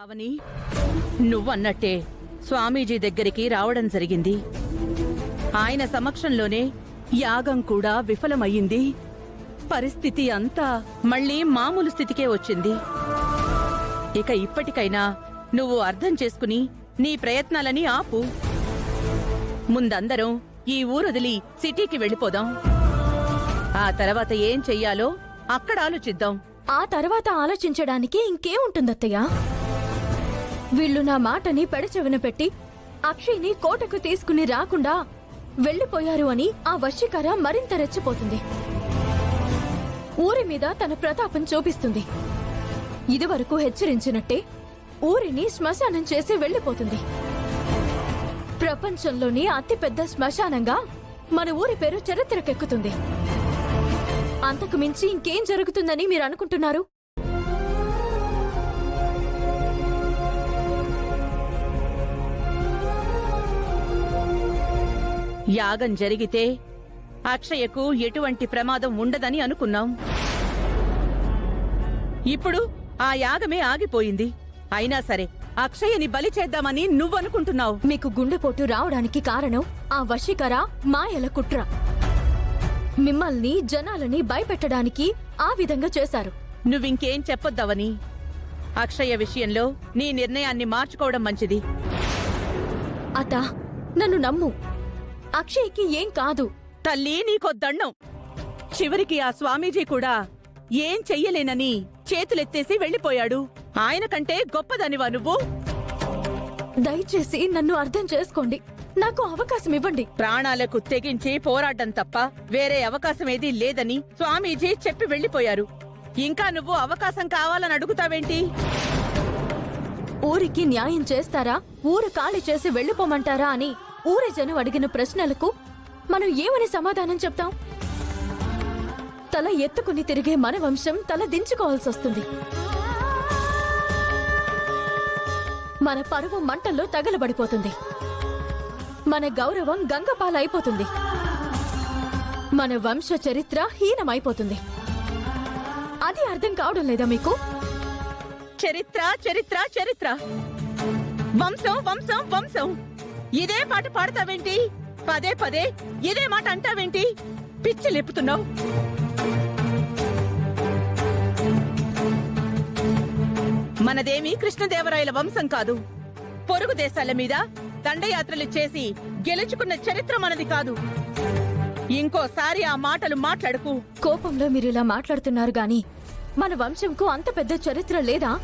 అవని, నువ్వన్నట్టే స్వామీజీ దగ్గరికి రావడం జరిగింది. ఆయన సమక్షంలోనే యాగం కూడా విఫలమయ్యింది. పరిస్థితి అంతా మళ్లీ మామూలు స్థితికే వచ్చింది. ఇక ఇప్పటికైనా నువ్వు అర్థం చేసుకుని నీ ప్రయత్నాలని ఆపు. ముందందరం ఈ ఊరొదిలి సిటీకి వెళ్ళిపోదాం. ఆ తర్వాత ఏం చెయ్యాలో అక్కడ ఆలోచిద్దాం. ఆ తర్వాత ఆలోచించడానికి ఇంకేముంటుందత్తయ్య? వీళ్ళు నా మాటని పెడచెవిన పెట్టి అక్షయ్ని కోటకు తీసుకుని రాకుండా వెళ్లిపోయారు అని ఆ వశీకర మరింత రెచ్చిపోతుంది. ఊరి మీద తన ప్రతాపం చూపిస్తుంది. ఇదివరకు హెచ్చరించినట్టే ఊరిని శ్మశానం చేసి వెళ్లిపోతుంది. ప్రపంచంలోని అతిపెద్ద శ్మశానంగా మన ఊరి పేరు చరిత్రకెక్కుతుంది. అంతకు మించి ఇంకేం జరుగుతుందని మీరు అనుకుంటున్నారు? యాగం జరిగితే అక్షయకు ఎటువంటి ప్రమాదం ఉండదని అనుకున్నాం. ఇప్పుడు ఆ యాగమే ఆగిపోయింది. అయినా సరే అక్షయని బలి చేద్దామని నువ్వనుకుంటున్నావు. మీకు గుండెపోటు రావడానికి కారణం ఆ వశీకర మాయల కుట్ర. మిమ్మల్ని జనాలని భయపెట్టడానికి ఆ విధంగా చేశారు. నువ్వింకేం చెప్పొద్దవని. అక్షయ విషయంలో నీ నిర్ణయాన్ని మార్చుకోవడం మంచిది. అత్త, నన్ను నమ్ము. అక్షయ్కి ఏం కాదు. తల్లి, నీకో దండం. చివరికి ఆ స్వామీజీ కూడా ఏం చెయ్యలేనని చేతులెత్తేసి వెళ్లిపోయాడు. ఆయన కంటే గొప్పదనివా నువ్వు? దయచేసి నన్ను అర్థం చేసుకోండి. నాకు అవకాశం ఇవ్వండి. ప్రాణాలకు తెగించి పోరాటం తప్ప వేరే అవకాశమేదీ లేదని స్వామీజీ చెప్పి వెళ్లిపోయారు. ఇంకా నువ్వు అవకాశం కావాలని అడుగుతావేంటి? ఊరికి న్యాయం చేస్తారా, ఊరు ఖాళీ చేసి వెళ్లిపోమంటారా అని ఊరి జనం అడిగిన ప్రశ్నలకు మనం ఏమని సమాధానం చెప్తాం? తల ఎత్తుకుని తిరిగే మన వంశం తల దించుకోవాల్సొస్తుంది. మన పరువు మంటల్లో తగలబడిపోతుంది. మన గౌరవం గంగపాలైపోతుంది. మన వంశ చరిత్ర హీనమైపోతుంది. అది అర్థం కావడం లేదా మీకు? చరిత్ర చరిత్ర చరిత్ర, వంశం వంశం వంశం, ఇదే పాట పాడతావేంటి? పదే పదే ఇదే మాట అంటావేంటి? పిచ్చి లేపుతున్నావు. మనదేమీ కృష్ణదేవరాయల వంశం కాదు. పొరుగు దేశాల మీద దండయాత్రలు చేసి గెలుచుకున్న చరిత్ర మనది కాదు. ఇంకోసారి ఆ మాటలు మాట్లాడుకు. కోపంలో మీరిలా మాట్లాడుతున్నారు గాని మన వంశంకు అంత పెద్ద చరిత్ర లేదా?